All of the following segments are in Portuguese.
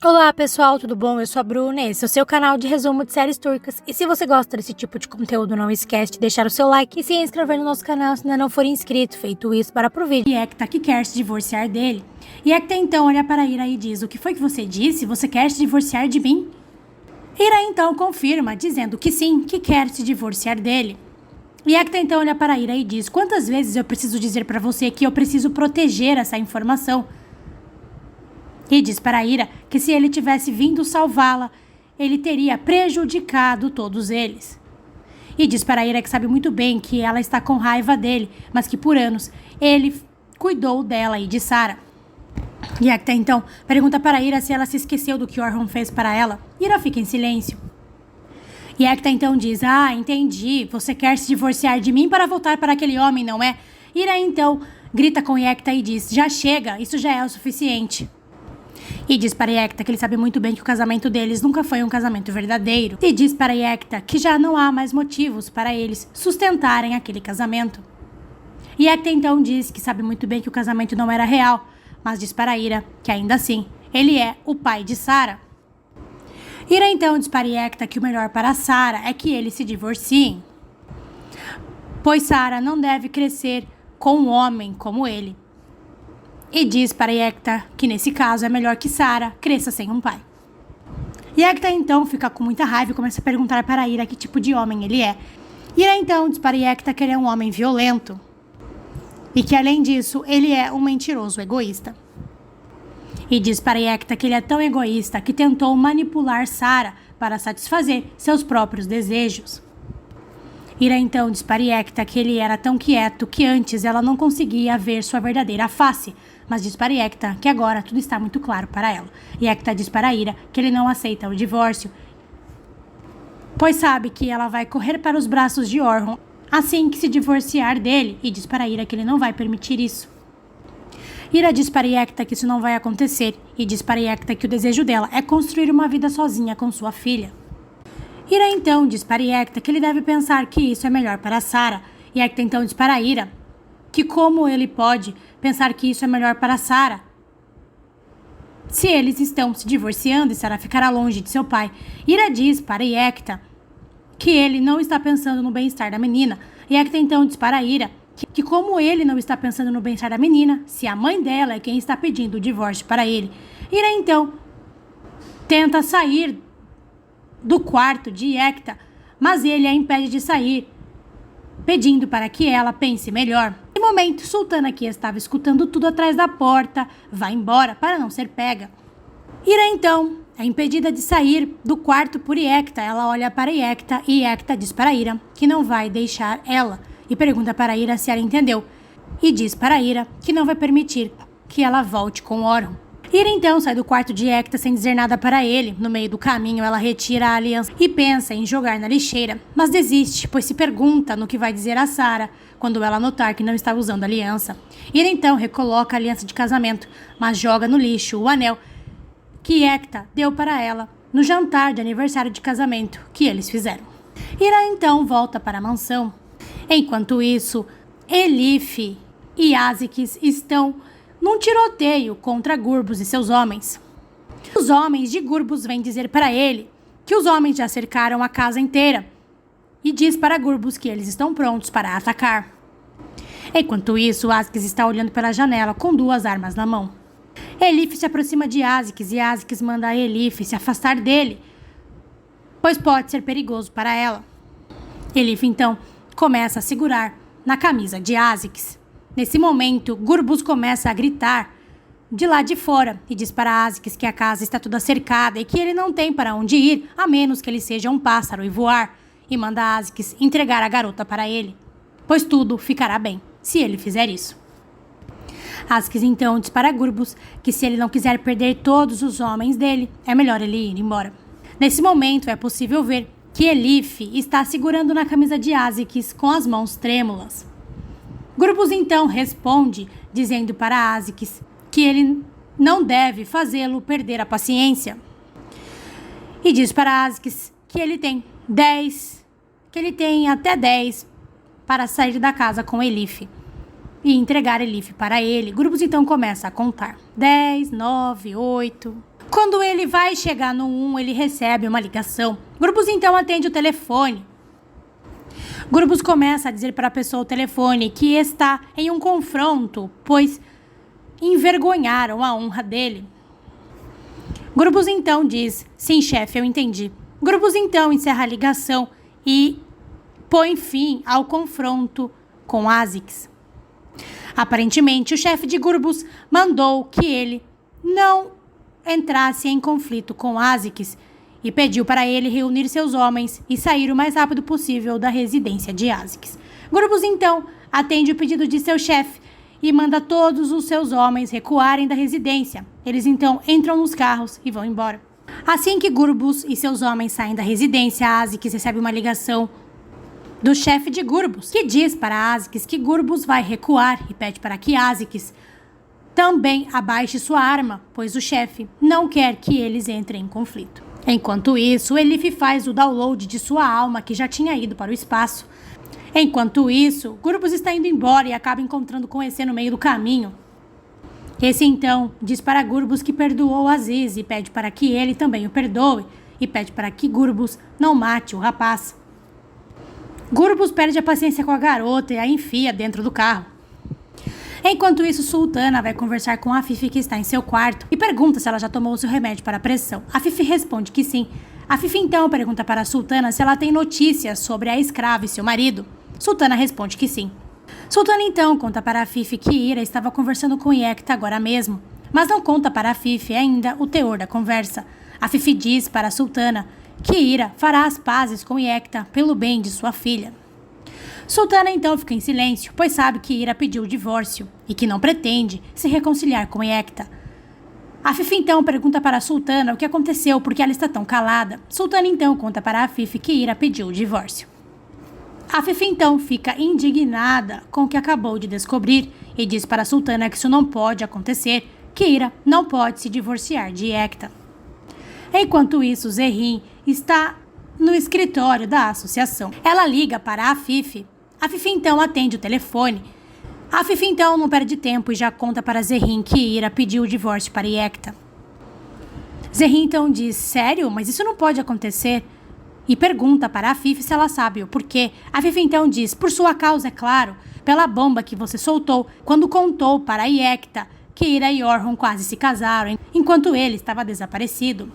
Olá pessoal, tudo bom? Eu sou a Bruna, esse é o seu canal de resumo de séries turcas. E se você gosta desse tipo de conteúdo, não esquece de deixar o seu like e se inscrever no nosso canal se ainda não for inscrito. Feito isso, para pro vídeo. Ekta que quer se divorciar dele. E Ekta então olha para Ira e diz: "O que foi que você disse? Você quer se divorciar de mim?" Ira então confirma, dizendo que sim, que quer se divorciar dele. E Ekta então olha para Ira e diz: "Quantas vezes eu preciso dizer para você que eu preciso proteger essa informação?" E diz para Ira que se ele tivesse vindo salvá-la, ele teria prejudicado todos eles. E diz para Ira que sabe muito bem que ela está com raiva dele, mas que por anos ele cuidou dela e de Sarah. E Ekta então pergunta para Ira se ela se esqueceu do que Orhun fez para ela. Ira fica em silêncio. E Ekta então diz: "Ah, entendi, você quer se divorciar de mim para voltar para aquele homem, não é?" Ira então grita com Ekta e diz: "Já chega, isso já é o suficiente." E diz para Ekta que ele sabe muito bem que o casamento deles nunca foi um casamento verdadeiro. E diz para Ekta que já não há mais motivos para eles sustentarem aquele casamento. E Ekta então diz que sabe muito bem que o casamento não era real, mas diz para Ira que ainda assim ele é o pai de Sarah. Ira então diz para Ekta que o melhor para Sarah é que eles se divorciem, pois Sarah não deve crescer com um homem como ele. E diz para Ekta que nesse caso é melhor que Sarah cresça sem um pai. E Ekta então fica com muita raiva e começa a perguntar para Ira que tipo de homem ele é. Ira então diz para Ekta que ele é um homem violento e que além disso ele é um mentiroso egoísta. E diz para Ekta que ele é tão egoísta que tentou manipular Sarah para satisfazer seus próprios desejos. Ira então diz para Ekta que ele era tão quieto que antes ela não conseguia ver sua verdadeira face, mas diz para Ekta que agora tudo está muito claro para ela. E Ekta diz para Ira que ele não aceita o divórcio, pois sabe que ela vai correr para os braços de Orhun assim que se divorciar dele, e diz para Ira que ele não vai permitir isso. Ira diz para Ekta que isso não vai acontecer, e diz para Ekta que o desejo dela é construir uma vida sozinha com sua filha. Ira então diz para Ekta que ele deve pensar que isso é melhor para Sarah. E Ekta então diz para Ira que como ele pode pensar que isso é melhor para Sarah se eles estão se divorciando e Sarah ficará longe de seu pai. Ira diz para Ekta que ele não está pensando no bem-estar da menina. E Ekta então diz para Ira que como ele não está pensando no bem-estar da menina, se a mãe dela é quem está pedindo o divórcio para ele. Ira então tenta sair do quarto de Ekta, mas ele a impede de sair, pedindo para que ela pense melhor. No momento, Sultana, que estava escutando tudo atrás da porta, vai embora para não ser pega. Ira então é impedida de sair do quarto por Ekta. Ela olha para Ekta e Ekta diz para Ira que não vai deixar ela e pergunta para Ira se ela entendeu, e diz para Ira que não vai permitir que ela volte com Orhun. Ira então sai do quarto de Ekta sem dizer nada para ele. No meio do caminho, ela retira a aliança e pensa em jogar na lixeira, mas desiste, pois se pergunta no que vai dizer a Sarah quando ela notar que não está usando a aliança. Ira então recoloca a aliança de casamento, mas joga no lixo o anel que Ekta deu para ela no jantar de aniversário de casamento que eles fizeram. Ira então volta para a mansão. Enquanto isso, Elif e Azikis estão num tiroteio contra Gurbus e seus homens. Os homens de Gurbus vêm dizer para ele que os homens já cercaram a casa inteira e diz para Gurbus que eles estão prontos para atacar. Enquanto isso, Azikis está olhando pela janela com duas armas na mão. Elif se aproxima de Azikis e Azikis manda a Elif se afastar dele, pois pode ser perigoso para ela. Elif então começa a segurar na camisa de Azikis. Nesse momento, Gurbus começa a gritar de lá de fora e diz para Azikis que a casa está toda cercada e que ele não tem para onde ir, a menos que ele seja um pássaro e voar, e manda Azikis entregar a garota para ele, pois tudo ficará bem se ele fizer isso. Azikis então diz para Gurbus que se ele não quiser perder todos os homens dele, é melhor ele ir embora. Nesse momento, é possível ver que Elif está segurando na camisa de Azikis com as mãos trêmulas. Gurbus então responde, dizendo para Azikis que ele não deve fazê-lo perder a paciência. E diz para Azikis que ele tem até 10 para sair da casa com Elif e entregar Elif para ele. Gurbus então começa a contar. 10, 9, 8. Quando ele vai chegar no 1, ele recebe uma ligação. Grubus então atende o telefone. Grubus começa a dizer para a pessoa ao telefone que está em um confronto, pois envergonharam a honra dele. Grubus então diz: sim, chefe, eu entendi. Grubus então encerra a ligação e põe fim ao confronto com Azix. Aparentemente, o chefe de Grubus mandou que ele não entrasse em conflito com Azix e pediu para ele reunir seus homens e sair o mais rápido possível da residência de Azix. Grubus então atende o pedido de seu chefe e manda todos os seus homens recuarem da residência. Eles então entram nos carros e vão embora. Assim que Grubus e seus homens saem da residência, Azix recebe uma ligação do chefe de Grubus, que diz para Azix que Grubus vai recuar e pede para que Azix também abaixe sua arma, pois o chefe não quer que eles entrem em conflito. Enquanto isso, Elif faz o download de sua alma, que já tinha ido para o espaço. Enquanto isso, Grubus está indo embora e acaba encontrando com Esse no meio do caminho. Esse então diz para Grubus que perdoou Aziz e pede para que ele também o perdoe e pede para que Grubus não mate o rapaz. Grubus perde a paciência com a garota e a enfia dentro do carro. Enquanto isso, Sultana vai conversar com a Fifi, que está em seu quarto, e pergunta se ela já tomou o seu remédio para a pressão. A Fifi responde que sim. A Fifi então pergunta para a Sultana se ela tem notícias sobre a escrava e seu marido. Sultana responde que sim. Sultana então conta para a Fifi que Ira estava conversando com Yekta agora mesmo, mas não conta para a Fifi ainda o teor da conversa. A Fifi diz para a Sultana que Ira fará as pazes com Yekta pelo bem de sua filha. Sultana então fica em silêncio, pois sabe que Ira pediu o divórcio e que não pretende se reconciliar com Yekta. A Fifi então pergunta para a Sultana o que aconteceu, porque ela está tão calada. Sultana então conta para a Fifi que Ira pediu o divórcio. A Fifi então fica indignada com o que acabou de descobrir e diz para a Sultana que isso não pode acontecer, que Ira não pode se divorciar de Yekta. Enquanto isso, Zerrin está no escritório da associação. Ela liga para a Fifi. A Fifi então atende o telefone. A Fifi então não perde tempo e já conta para Zerrin que Ira pediu o divórcio para Yekta. Zerrin então diz: sério? Mas isso não pode acontecer. E pergunta para a Fifi se ela sabe o porquê. A Fifi então diz: por sua causa, é claro, pela bomba que você soltou quando contou para Yekta que Ira e Orhun quase se casaram enquanto ele estava desaparecido.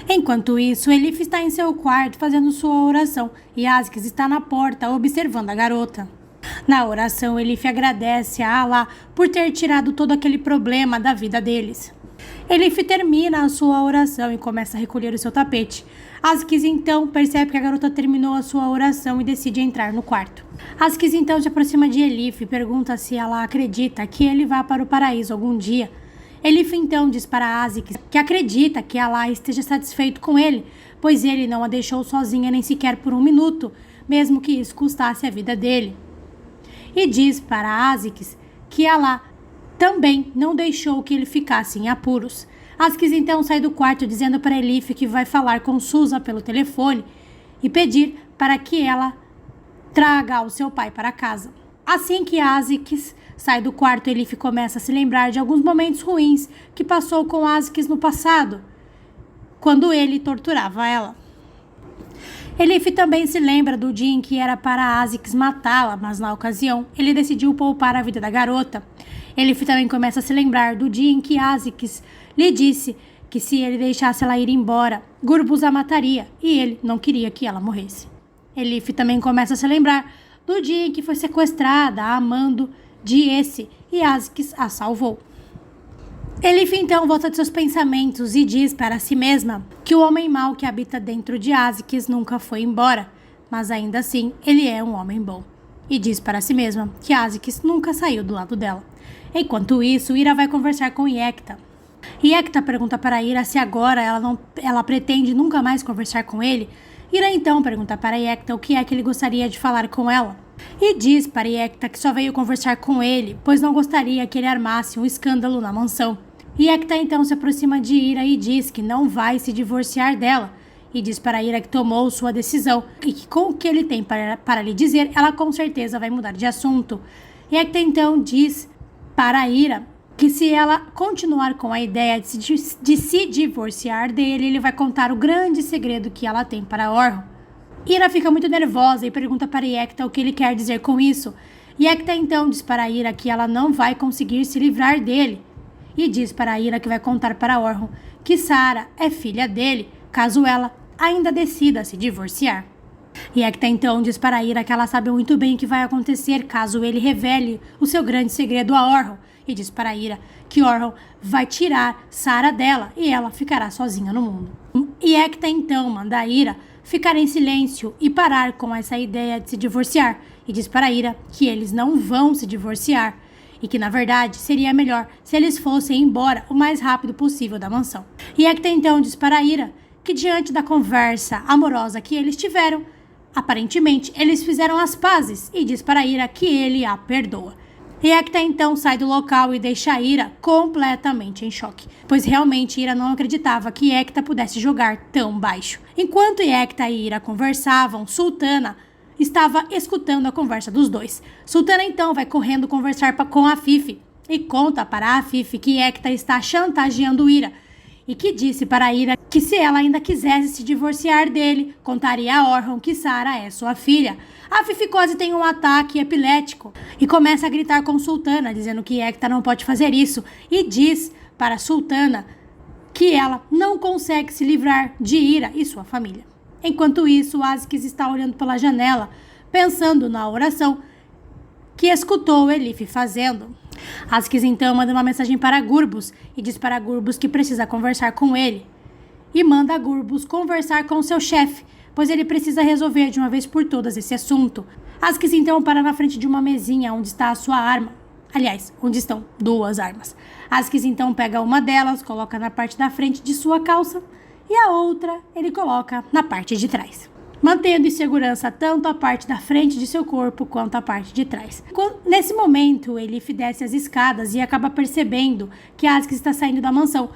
Enquanto isso, Elif está em seu quarto fazendo sua oração e Azix está na porta observando a garota. Na oração, Elif agradece a Allah por ter tirado todo aquele problema da vida deles. Elif termina a sua oração e começa a recolher o seu tapete. Azix então percebe que a garota terminou a sua oração e decide entrar no quarto. Azix então se aproxima de Elif e pergunta se ela acredita que ele vá para o paraíso algum dia. Elif então diz para Azix que acredita que Allah esteja satisfeito com ele, pois ele não a deixou sozinha nem sequer por um minuto, mesmo que isso custasse a vida dele. E diz para Azix que Allah também não deixou que ele ficasse em apuros. Azix então sai do quarto dizendo para Elif que vai falar com Susa pelo telefone e pedir para que ela traga o seu pai para casa. Assim que Azix sai do quarto, Elif começa a se lembrar de alguns momentos ruins que passou com Azix no passado, quando ele torturava ela. Elif também se lembra do dia em que era para Azix matá-la, mas na ocasião ele decidiu poupar a vida da garota. Elif também começa a se lembrar do dia em que Azix lhe disse que se ele deixasse ela ir embora, Grubus a mataria e ele não queria que ela morresse. Elif também começa a se lembrar do dia em que foi sequestrada a mando de Esse e Azix a salvou. Elif então volta de seus pensamentos e diz para si mesma que o homem mau que habita dentro de Azix nunca foi embora, mas ainda assim ele é um homem bom. E diz para si mesma que Azix nunca saiu do lado dela. Enquanto isso, Ira vai conversar com Yekta. Yekta pergunta para Ira se agora ela pretende nunca mais conversar com ele. Ira então pergunta para Yekta o que é que ele gostaria de falar com ela. E diz para Yekta que só veio conversar com ele, pois não gostaria que ele armasse um escândalo na mansão. Yekta então se aproxima de Ira e diz que não vai se divorciar dela. E diz para Ira que tomou sua decisão e que com o que ele tem para lhe dizer, ela com certeza vai mudar de assunto. Yekta então diz para Ira que se ela continuar com a ideia de se divorciar dele, ele vai contar o grande segredo que ela tem para Orhun. Ira fica muito nervosa e pergunta para Yekta o que ele quer dizer com isso. Yekta então diz para Ira que ela não vai conseguir se livrar dele. E diz para Ira que vai contar para Orhun que Sara é filha dele, caso ela ainda decida se divorciar. Yekta então diz para Ira que ela sabe muito bem o que vai acontecer caso ele revele o seu grande segredo a Orhun. E diz para Ira que Orhun vai tirar Sara dela e ela ficará sozinha no mundo. Yekta então manda Ira ficar em silêncio e parar com essa ideia de se divorciar. E diz para Ira que eles não vão se divorciar e que, na verdade, seria melhor se eles fossem embora o mais rápido possível da mansão. Yekta então diz para Ira que, diante da conversa amorosa que eles tiveram, aparentemente eles fizeram as pazes e diz para Ira que ele a perdoa. Yekta então sai do local e deixa Ira completamente em choque, pois realmente Ira não acreditava que Yekta pudesse jogar tão baixo. Enquanto Yekta e Ira conversavam, Sultana estava escutando a conversa dos dois. Sultana então vai correndo conversar com a Fifi e conta para a Fifi que Yekta está chantageando Ira e que disse para Ira que se ela ainda quisesse se divorciar dele, contaria a Orhun que Sara é sua filha. A Fifi quase tem um ataque epilético e começa a gritar com Sultana, dizendo que Yekta não pode fazer isso, e diz para Sultana que ela não consegue se livrar de Ira e sua família. Enquanto isso, Aziz está olhando pela janela, pensando na oração que escutou Elif fazendo. Aziz então manda uma mensagem para Gurbus e diz para Gurbus que precisa conversar com ele. E manda Gurbus conversar com seu chefe, pois ele precisa resolver de uma vez por todas esse assunto. Aziz então para na frente de uma mesinha onde está a sua arma. Aliás, onde estão duas armas. Aziz então pega uma delas, coloca na parte da frente de sua calça e a outra ele coloca na parte de trás, mantendo em segurança tanto a parte da frente de seu corpo quanto a parte de trás. Nesse momento, Elif desce as escadas e acaba percebendo que Aziz está saindo da mansão.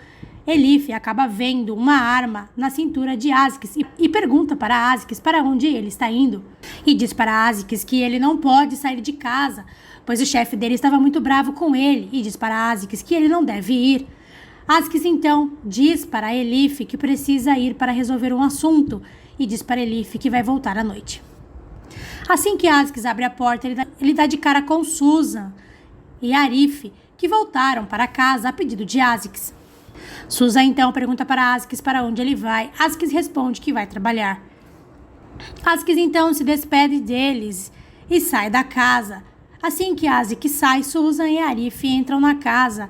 Elif acaba vendo uma arma na cintura de Aziz e pergunta para Aziz para onde ele está indo. E diz para Aziz que ele não pode sair de casa, pois o chefe dele estava muito bravo com ele, e diz para Aziz que ele não deve ir. Aziz então diz para Elif que precisa ir para resolver um assunto e diz para Elif que vai voltar à noite. Assim que Aziz abre a porta, ele dá de cara com Susan e Arif, que voltaram para casa a pedido de Aziz. Susan então pergunta para Aziz para onde ele vai. Aziz responde que vai trabalhar. Aziz então se despede deles e sai da casa. Assim que Aziz sai, Susan e Arif entram na casa.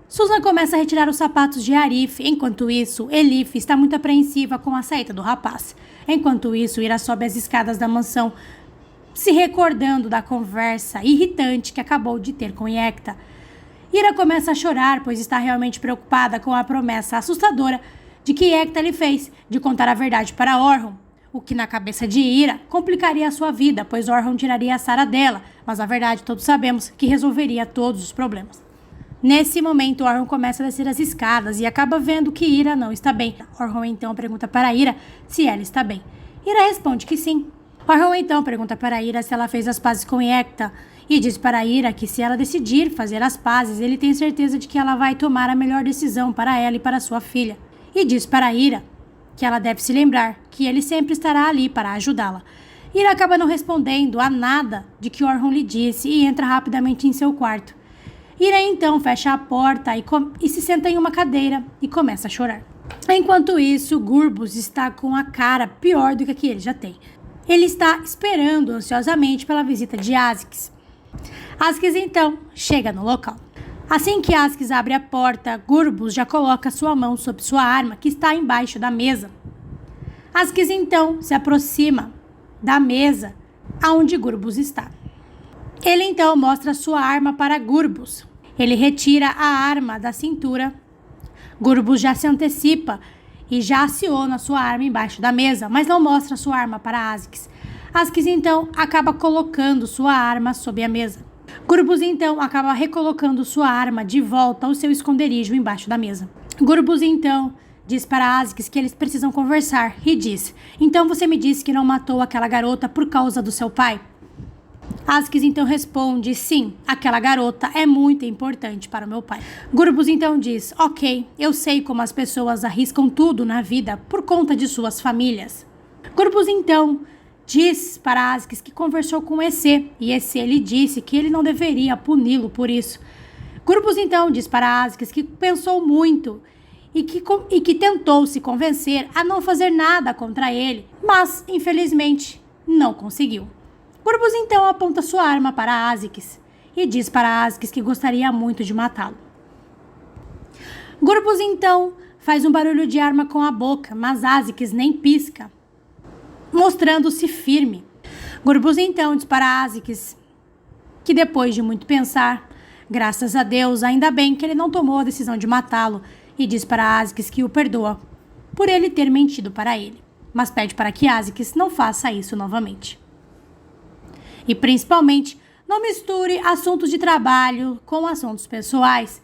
Susan começa a retirar os sapatos de Arif. Enquanto isso, Elif está muito apreensiva com a saída do rapaz. Enquanto isso, Ira sobe as escadas da mansão, se recordando da conversa irritante que acabou de ter com Yekta. Ira começa a chorar, pois está realmente preocupada com a promessa assustadora de que Yekta lhe fez de contar a verdade para Orhun, o que na cabeça de Ira complicaria a sua vida, pois Orhun tiraria a Sara dela, mas na verdade todos sabemos que resolveria todos os problemas. Nesse momento, Orhun começa a descer as escadas e acaba vendo que Ira não está bem. Orhun então pergunta para Ira se ela está bem. Ira responde que sim. Orhun então pergunta para Ira se ela fez as pazes com Yekta e diz para Ira que se ela decidir fazer as pazes, ele tem certeza de que ela vai tomar a melhor decisão para ela e para sua filha. E diz para Ira que ela deve se lembrar que ele sempre estará ali para ajudá-la. Ira acaba não respondendo a nada de que Orhun lhe disse e entra rapidamente em seu quarto. Ira então fecha a porta e se senta em uma cadeira e começa a chorar. Enquanto isso, Gurbus está com a cara pior do que a que ele já tem. Ele está esperando ansiosamente pela visita de Aziz. Aziz então chega no local. Assim que Aziz abre a porta, Gurbus já coloca sua mão sobre sua arma que está embaixo da mesa. Aziz então se aproxima da mesa aonde Gurbus está. Ele então mostra sua arma para Gurbus. Ele retira a arma da cintura. Gurbus já se antecipa e já aciona sua arma embaixo da mesa, mas não mostra sua arma para Aziz. Aziz então acaba colocando sua arma sob a mesa. Gurbus então acaba recolocando sua arma de volta ao seu esconderijo embaixo da mesa. Gurbus então diz para Aziz que eles precisam conversar e diz: então você me disse que não matou aquela garota por causa do seu pai? Askis então responde: sim, aquela garota é muito importante para o meu pai. Gurbus então diz: ok, eu sei como as pessoas arriscam tudo na vida por conta de suas famílias. Gurbus então diz para Askis que conversou com Ece, e Ece lhe disse que ele não deveria puni-lo por isso. Gurbus então diz para Askis que pensou muito e que tentou se convencer a não fazer nada contra ele, mas infelizmente não conseguiu. Gurbus então aponta sua arma para Askis e diz para Askis que gostaria muito de matá-lo. Gurbus então faz um barulho de arma com a boca, mas Askis nem pisca, mostrando-se firme. Gurbus então diz para Askis que depois de muito pensar, graças a Deus, ainda bem que ele não tomou a decisão de matá-lo, e diz para Askis que o perdoa por ele ter mentido para ele, mas pede para que Askis não faça isso novamente. E principalmente, não misture assuntos de trabalho com assuntos pessoais,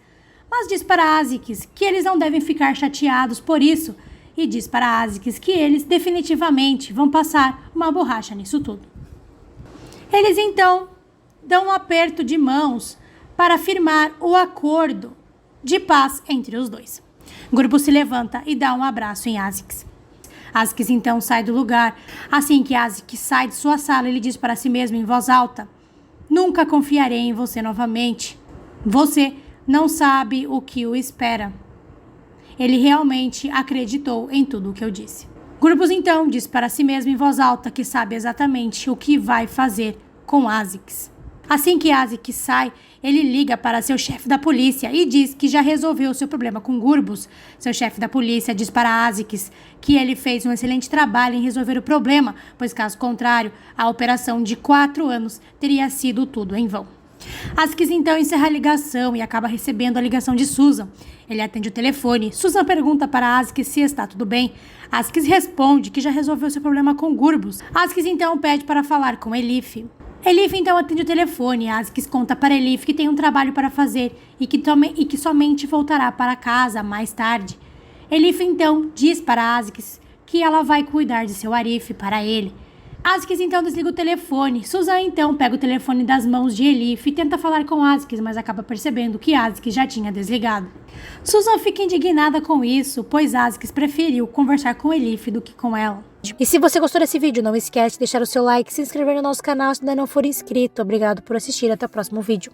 mas diz para Askis que eles não devem ficar chateados por isso, e diz para Askis que eles definitivamente vão passar uma borracha nisso tudo. Eles então dão um aperto de mãos para firmar o acordo de paz entre os dois. Gurbus se levanta e dá um abraço em Askis. Askis então sai do lugar. Assim que Askis sai de sua sala, ele diz para si mesmo em voz alta: nunca confiarei em você novamente. Você não sabe o que o espera. Ele realmente acreditou em tudo o que eu disse. Gurbus então diz para si mesmo em voz alta que sabe exatamente o que vai fazer com Askis. Assim que Askis sai, ele liga para seu chefe da polícia e diz que já resolveu seu problema com Gurbus. Seu chefe da polícia diz para Askis que ele fez um excelente trabalho em resolver o problema, pois caso contrário, a operação de 4 anos teria sido tudo em vão. Askis então encerra a ligação e acaba recebendo a ligação de Susan. Ele atende o telefone. Susan pergunta para Askis se está tudo bem. Askis responde que já resolveu seu problema com Gurbus. Askis então pede para falar com Elif. Elif então atende o telefone. Askis conta para Elif que tem um trabalho para fazer e que somente voltará para casa mais tarde. Elif então diz para Askis que ela vai cuidar de seu Arif para ele. Askis então desliga o telefone. Susan então pega o telefone das mãos de Elif e tenta falar com Askis, mas acaba percebendo que Askis já tinha desligado. Susan fica indignada com isso, pois Askis preferiu conversar com Elif do que com ela. E se você gostou desse vídeo, não esquece de deixar o seu like e se inscrever no nosso canal se ainda não for inscrito. Obrigado por assistir, até o próximo vídeo.